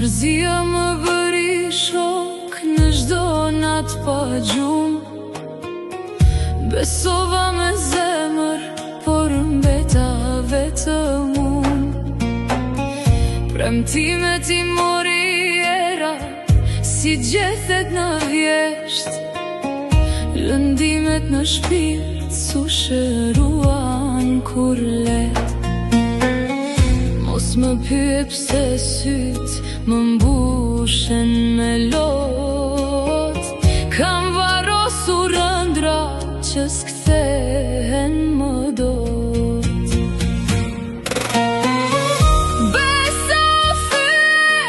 Mërzia më bëri shok në çdo natë pa gjumë. Besova me zemër, por mbeta vetëm unë. Premtimet i mori era, si gjethet në vjesht. Lëndimet në shpirt su shëruan kur let. Mos më pyet pse syt më mbushen me lot. Kam varrosur ëndra që s'kthehen më dot. Besa thye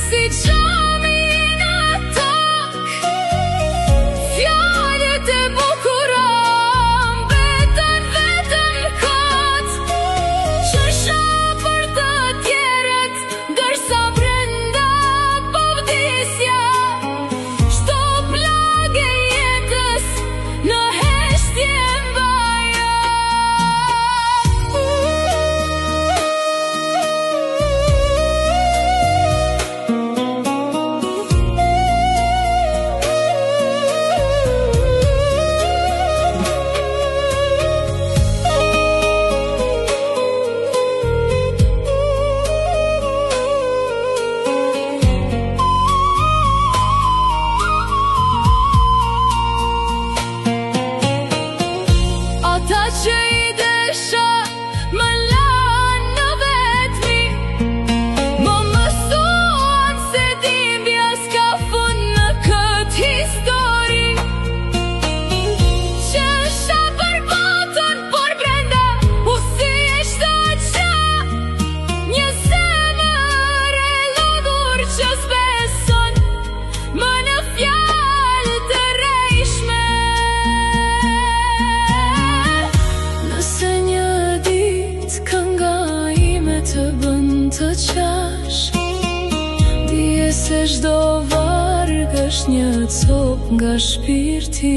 si qami në tok. Fjalët e bukura mbeten vetëm kot. Qesha për të tjerët, ndërsa brenda po vdisja. Çdo plagë e jetës në heshtje mbaja. Ata që i desha më lanë në vetmi. Më mësuan se dhimbja s'ka fund në këtë histori. Qesha për botën, por brenda u thjesht qa. Një zemër e lodhur që s'beson më në fjalë të rrejshme. Nëse një ditë kënga ime të bën të qash, dije se çdo varg është një copë nga shpirti.